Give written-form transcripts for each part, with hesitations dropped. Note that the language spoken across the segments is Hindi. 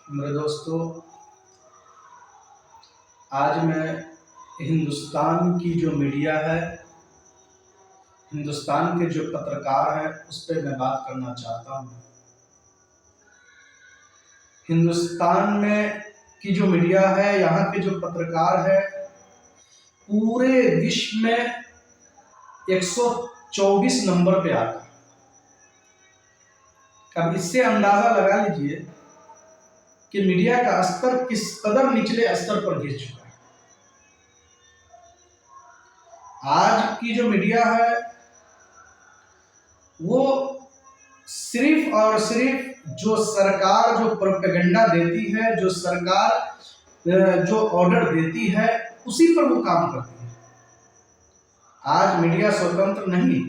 मेरे दोस्तों, आज मैं हिंदुस्तान की जो मीडिया है, हिंदुस्तान के जो पत्रकार हैं, उस पर मैं बात करना चाहता हूँ। हिंदुस्तान में की जो मीडिया है, यहाँ के जो पत्रकार है, पूरे विश्व में 124 नंबर पे आता है। अब इससे अंदाजा लगा लीजिए कि मीडिया का स्तर किस कदर निचले स्तर पर गिर चुका है। आज की जो मीडिया है वो सिर्फ और सिर्फ जो सरकार जो प्रोपेगेंडा देती है, जो सरकार जो ऑर्डर देती है, उसी पर वो काम करती है। आज मीडिया स्वतंत्र नहीं।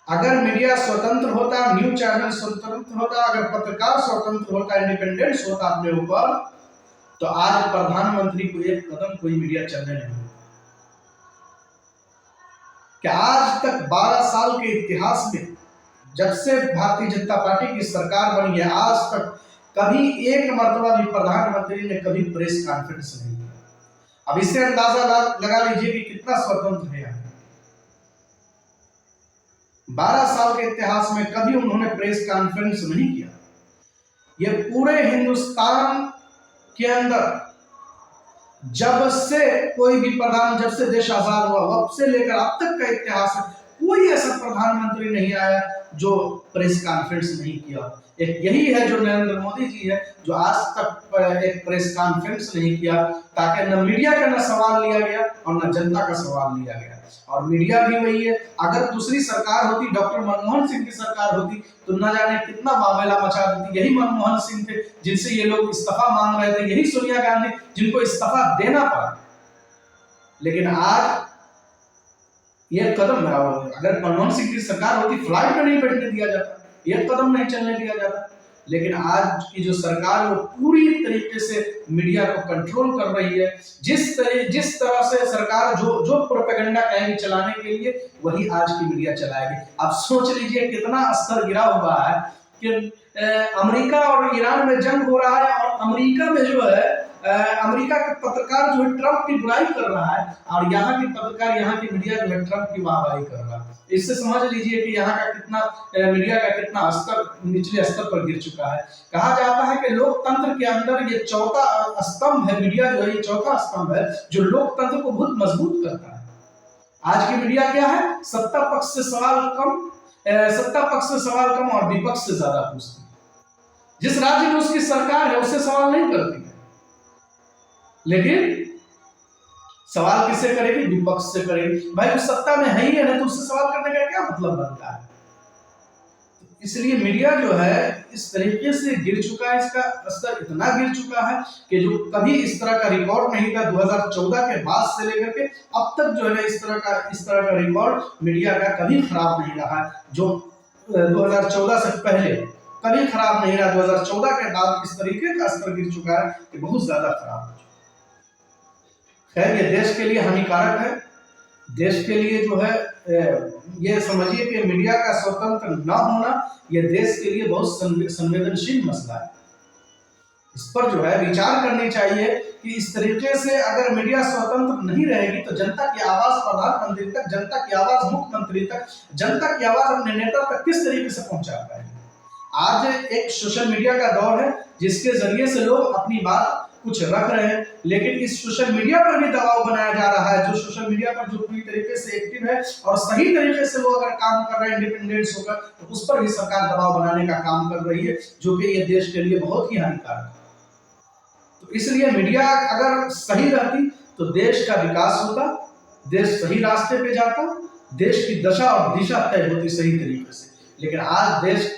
अगर मीडिया स्वतंत्र होता, न्यूज चैनल स्वतंत्र होता, अगर पत्रकार स्वतंत्र होता, इंडिपेंडेंस होता अपने ऊपर, तो आज प्रधानमंत्री को एक कदम कोई मीडिया चलने नहीं होता। कि आज तक 12 साल के इतिहास में, जब से भारतीय जनता पार्टी की सरकार बनी है, आज तक कभी एक मर्तबा भी प्रधानमंत्री ने कभी प्रेस कॉन्फ्रेंस नहीं किया। अब इससे अंदाजा लगा लीजिए कि कितना स्वतंत्र है। 12 साल के इतिहास में कभी उन्होंने प्रेस कॉन्फ्रेंस नहीं किया। ये पूरे हिंदुस्तान के अंदर जब से कोई भी जब से देश आजाद हुआ, तब से लेकर अब तक का इतिहास है, कोई ऐसा प्रधानमंत्री नहीं आया जो प्रेस कॉन्फ्रेंस नहीं किया। एक यही है जो नरेंद्र मोदी जी है, जो आज तक एक प्रेस कॉन्फ्रेंस नहीं किया, ताकि न मीडिया का न सवाल लिया गया और न जनता का सवाल लिया गया। और मीडिया भी वही है। अगर दूसरी सरकार होती, डॉक्टर मनमोहन सिंह की सरकार होती, तो न जाने कितना मामला मचा देती। यही मनमोहन सिंह थे जिनसे ये लोग इस्तीफा मांग रहे थे, यही सोनिया गांधी जिनको इस्तीफा देना पड़ा। लेकिन आज ये कदम, अगर मनमोहन सिंह की सरकार होती, फ्लाइट में नहीं बैठने दिया जाता, एक कदम नहीं चलने दिया जाता। लेकिन आज की जो सरकार वो पूरी तरीके से मीडिया को कंट्रोल कर रही है। जिस तरह से सरकार जो प्रोपेगेंडा कहेगी चलाने के लिए, वही आज की मीडिया चलाएगी। आप सोच लीजिए कितना स्तर गिरा हुआ है कि अमेरिका और ईरान में जंग हो रहा है, और अमेरिका में जो है अमेरिका के पत्रकार जो है ट्रंप की बुराई कर रहा है, और यहाँ की पत्रकार, यहाँ की मीडिया जो है ट्रंप की वाहवाही कर रहा है। इससे समझ लीजिए कि यहाँ का कितना मीडिया का कितना स्तर निचले स्तर पर गिर चुका है। कहा जाता है कि लोकतंत्र के अंदर ये चौथा स्तंभ है, मीडिया जो है ये चौथा स्तंभ है जो लोकतंत्र को बहुत मजबूत करता है। आज की मीडिया क्या है? सत्ता पक्ष से सवाल कम और विपक्ष से ज्यादा पूछती है। जिस राज्य में उसकी सरकार है उससे सवाल नहीं करती है, लेकिन सवाल किससे करेगी? विपक्ष से करेगी। भाई उस सत्ता में है ही है ना, तो उससे सवाल करने का क्या मतलब बनता है? इसलिए मीडिया जो है इस तरीके से गिर चुका है, इसका स्तर इतना गिर चुका है कि जो कभी इस तरह का रिकॉर्ड नहीं था। 2014 के बाद से लेकर के अब तक जो है ना, इस तरह का रिकॉर्ड मीडिया का कभी खराब नहीं रहा है। जो 2014 से पहले कभी खराब नहीं रहा, 2014 के बाद इस तरीके का स्तर गिर चुका है कि बहुत ज्यादा खराब हो चुका है। खैर, ये देश के लिए हानिकारक है। देश के लिए जो है, ये समझिए कि मीडिया का स्वतंत्र न होना ये देश के लिए बहुत संवेदनशील मसला है। इस पर जो है विचार करनी चाहिए कि इस तरीके से अगर मीडिया स्वतंत्र नहीं रहेगी तो जनता की आवाज प्रधानमंत्री तक, जनता की आवाज मुख्यमंत्री तक, जनता की आवाज अपने नेता तक किस तरीके से पहुंचा पाएगी। आज एक सोशल मीडिया का दौर है जिसके जरिए से लोग अपनी बात कुछ रख रहे हैं, लेकिन इस सोशल मीडिया पर भी दबाव बनाया जा रहा है। जो सोशल मीडिया पर जो पूरी तरीके से एक्टिव है और सही तरीके से वो अगर काम कर रहे हैं इंडिपेंडेंस होकर, तो उस पर भी सरकार दबाव बनाने का काम कर रही है, जो कि ये देश के लिए बहुत ही हानिकारक है। तो इसलिए मीडिया अगर सही रहती तो देश का विकास होता, देश सही रास्ते पे जाता, देश की दशा और दिशा तय होती सही तरीके से। लेकिन आज देश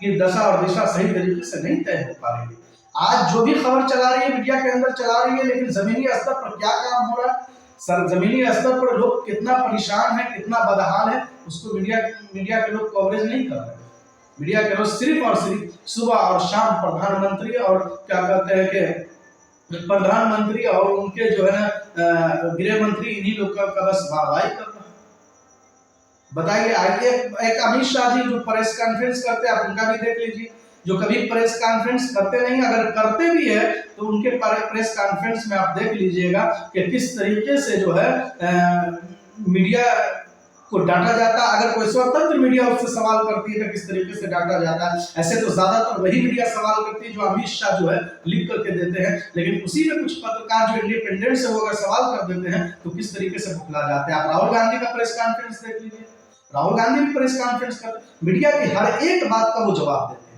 की दशा और दिशा सही तरीके से नहीं तय हो पा रही है। आज जो भी खबर चला रही है मीडिया के अंदर चला रही है, लेकिन जमीनी स्तर पर क्या काम हो रहा है, सर जमीनी स्तर पर लोग कितना परेशान है, कितना बदहाल है, उसको मीडिया के लोग कवरेज नहीं कर रहे। मीडिया के लोग सिर्फ और सिर्फ सुबह और शाम प्रधानमंत्री और क्या कहते हैं कि प्रधानमंत्री और उनके जो है ना गृह मंत्री, इन्हीं लोग का बस वाहवाही कर रहा है। बताइए, आगे एक अमित शाह जी जो प्रेस कॉन्फ्रेंस करते हैं, आप उनका भी देख लीजिए। जो कभी प्रेस कॉन्फ्रेंस करते नहीं, अगर करते भी है तो उनके प्रेस कॉन्फ्रेंस में आप देख लीजिएगा कि किस तरीके से जो है मीडिया को डांटा जाता है। अगर कोई स्वतंत्र मीडिया उससे सवाल करती है तो किस तरीके से डांटा जाता है। ऐसे तो ज्यादातर वही मीडिया सवाल करती है जो अमित शाह जो है लिख करके देते हैं, लेकिन उसी में कुछ पत्रकार जो इंडिपेंडेंट से होकर सवाल कर देते हैं तो किस तरीके से भुखला जाते हैं। आप राहुल गांधी का प्रेस कॉन्फ्रेंस देख लीजिए, राहुल गांधी भी प्रेस कॉन्फ्रेंस करते, मीडिया की हर एक बात का वो जवाब देते हैं।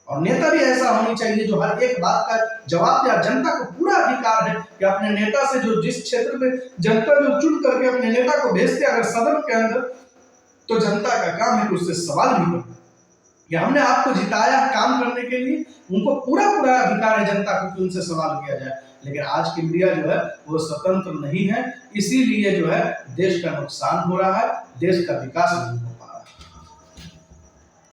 और नेता भी ऐसा होनी चाहिए जो हर एक बात का जवाब दे। जनता को पूरा अधिकार है कि अपने नेता से, जो जिस क्षेत्र में जनता जो चुन करके अपने नेता को भेजते अगर सदन के अंदर, तो जनता का काम है कि उससे सवाल भी करें कि हमने आपको जिताया काम करने के लिए, उनको पूरा पूरा अधिकार है जनता को कि उनसे सवाल किया जाए। लेकिन आज की मीडिया जो है वो स्वतंत्र नहीं है, इसीलिए जो है देश का नुकसान हो रहा है, देश का विकास नहीं।